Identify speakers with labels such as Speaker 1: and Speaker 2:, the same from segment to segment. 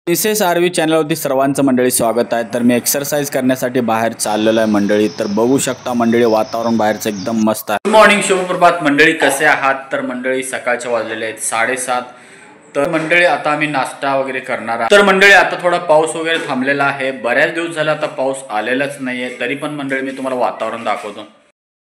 Speaker 1: Mrs RV चॅनलवरती सर्वांचं मंडळी स्वागत आहे। तर मी एक्सरसाइज करण्यासाठी बाहेर चाललेलो आहे मंडळी। तर बघू शकता मंडळी वातावरण बाहेरचं एकदम मस्त आहे। गुड मॉर्निंग, शुभप्रभात मंडळी, कसे आहात? तर मंडळी सकाळचे वाजलेले आहेत 7:30। तर मंडळी आता आम्ही नाश्ता वगैरे करणार आहे। तर मंडळी आता थोडा पाऊस वगैरे थांबलेला आहे, बऱ्याच दिवस झाला आता पाऊस आलेलाच नाहीये, तरी पण मंडळी मी तुम्हाला वातावरण दाखवतो।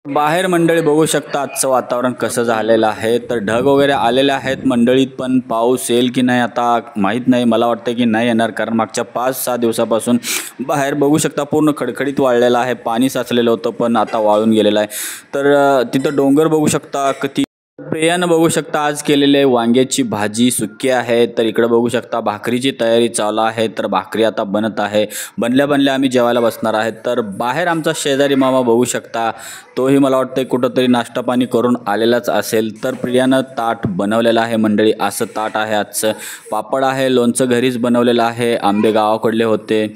Speaker 1: बाहेर मंडळी बघू शकता आजचं वातावरण कसं झालेलं आहे। तर ढग वगैरे आलेले आहेत मंडळीत, पण पाऊस येईल की नाही आता माहीत नाही। मला वाटतं की नाही येणार, कारण मागच्या 5-6 दिवसापासून बाहेर बघू शकता पूर्ण खडखडीत वाळलेलं आहे, पाणी साचलेलं होतं पण आता वाळून गेलेलं आहे। तर तिथं डोंगर बघू शकता किती। प्रियानं बघू शकता आज केलेले वांग्याची भाजी सुकी आहे। तर इकडे बघू शकता भाकरीची तयारी चालू आहे। तर भाकरी आता बनत आहे, बनल्या बनल्या आम्ही जेवायला बसणार आहे। तर बाहेर आमचा शेजारी मामा बघू शकता, तोही मला वाटतं कुठंतरी नाश्ता पाणी करून आलेलाच असेल। तर प्रियानं ताट बनवलेलं आहे मंडळी, असं ताट आहे आजचं। पापड आहे, लोणचं घरीच बनवलेलं आहे, आंबे गावाकडले होते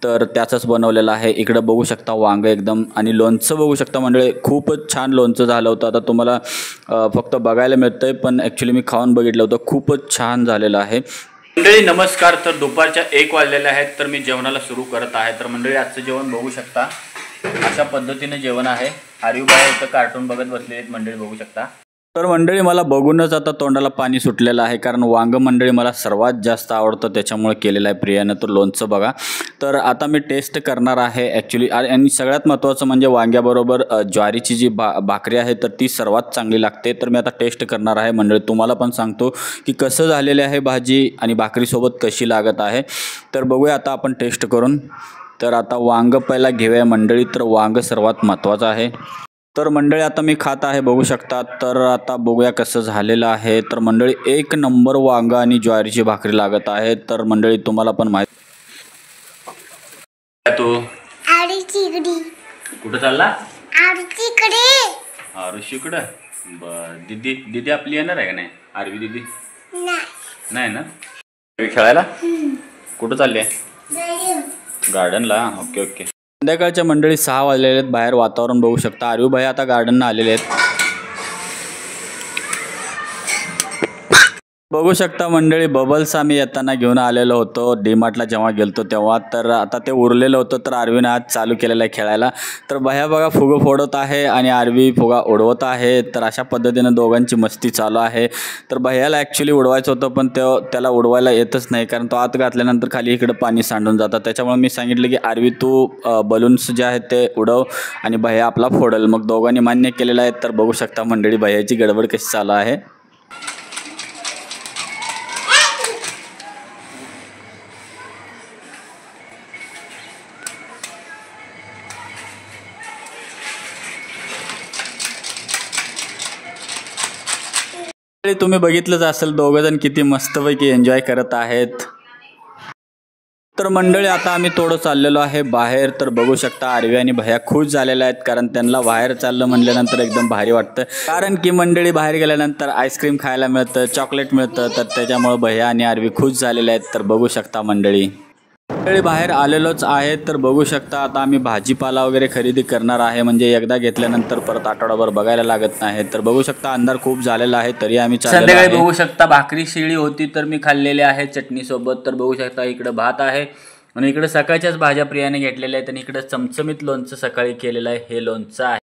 Speaker 1: तर त्याचंच बनवलेलं आहे। इकडे बघू शकता वांग एकदम, आणि लोणचं बघू शकता मंडळी, खूपच छान लोणचं झालं होतं। आता तुम्हाला फक्त बघायला मिळतंय, पण ॲक्च्युली मी खाऊन बघितलं होतं, खूपच छान झालेलं आहे। मंडळी नमस्कार। तर दुपारच्या 1 वाजलेले आहेत, तर मी जेवणाला सुरू करत आहे। तर मंडळी आजचं जेवण बघू शकता, अशा पद्धतीने जेवण आहे। आर्यूबाई इथं कार्टून बघत बसलेले आहेत मंडळी बघू शकता। तर मंडळी मला बघूनच आता तोंडाला पाणी सुटलेलं आहे, कारण वांग मंडळी मला सर्वात जास्त आवडतं, त्याच्यामुळे केलेलं आहे प्रियानं। तर लोणचं बघा, तर आता मी टेस्ट करणार आहे ॲक्च्युली। आणि सगळ्यात महत्त्वाचं म्हणजे वांग्याबरोबर ज्वारीची जी भाकरी आहे तर ती सर्वात चांगली लागते। तर मी आता टेस्ट करणार आहे मंडळी, तुम्हाला पण सांगतो की कसं झालेले आहे भाजी आणि भाकरीसोबत कशी लागत आहे। तर बघूया आता आपण टेस्ट करून। तर आता वांग पहिला घेऊया मंडळी, तर वांग सर्वात महत्त्वाचं आहे। तर मंडळी आता मी खात आहे बघू शकता। तर आता बघूया कसं झालेलं आहे। तर मंडळी 1 नंबर वांग आणि ज्वारीची भाकरी लागत आहे। तर मंडळी तुम्हाला पण माहिती, तू कुठं चालला? आरुषीकडे। बर, दीदी दीदी आपली येणार आहे का नाही? आरवी दीदी नाही ना खेळायला? कुठं चालली आहे? गार्डनला। Okay okay. संध्याकाळच्या मंडळी 6 वाजलेले आहेत, बाहेर वातावरण बघू शकता। आर्यू भाई आता गार्डनला आलेले आहेत बघू शकता मंडळी। बबल्स आम्ही येताना घेऊन आलेलो होतो डीमार्टला जेव्हा गेलतो तेव्हा। तर आता ते उरलेलं होतं, तर आर्वीनं आज चालू केलेलं आहे खेळायला। तर भैया बघा फुगं फोडत आहे आणि आर्वी फुगा उडवत आहे। तर अशा पद्धतीनं दोघांची मस्ती चालू आहे। तर भैयाला ॲक्च्युली उडवायचं होतं, पण त्याला उडवायला येतच नाही, कारण तो आत घातल्यानंतर खाली इकडं पाणी सांडून जातं। त्याच्यामुळे मी सांगितलं की आर्वी तू बलून्स जे आहेत ते उडव आणि भैया आपला फोडल। मग दोघांनी मान्य केलेलं आहे। तर बघू शकता मंडळी भैयाची गडबड कशी चालू आहे। तुम्ही बघितलंच असेल दोघंजण किती मस्तपैकी एन्जॉय करत आहेत। तर मंडळी आता आम्ही थोडं चाललेलो आहे बाहेर। तर बघू शकता आर्वी आणि भैया खुश झालेले आहेत, कारण त्यांना बाहेर चाललं म्हणल्यानंतर एकदम भारी वाटतं। कारण की मंडळी बाहेर गेल्यानंतर आईस्क्रीम खायला मिळतं, चॉकलेट मिळतं, तर त्याच्यामुळे भैया आणि आर्वी खुश झालेले आहेत। तर बघू शकता मंडळी बाहेर आलेलोच आहे। तर बघू शकता आता आम्ही भाजीपाला वगैरे खरेदी करणार आहे, म्हणजे एकदा घेतल्यानंतर परत आठवडाभर बघायला लागत नाही। तर बघू शकता अंधार खूप झालेला आहे, तरी आम्ही संध्याकाळी बघू शकता भाकरी शिळी होती तर मी खाल्लेली आहे चटणी सोबत। तर बघू शकता इकडे भात आहे आणि इकडे सकाळच्याच भाज्या प्रियाने घेतलेल्या आहेत, आणि इकडे चमचमीत लोणचं सकाळी केलेलं आहे, हे लोणचं आहे।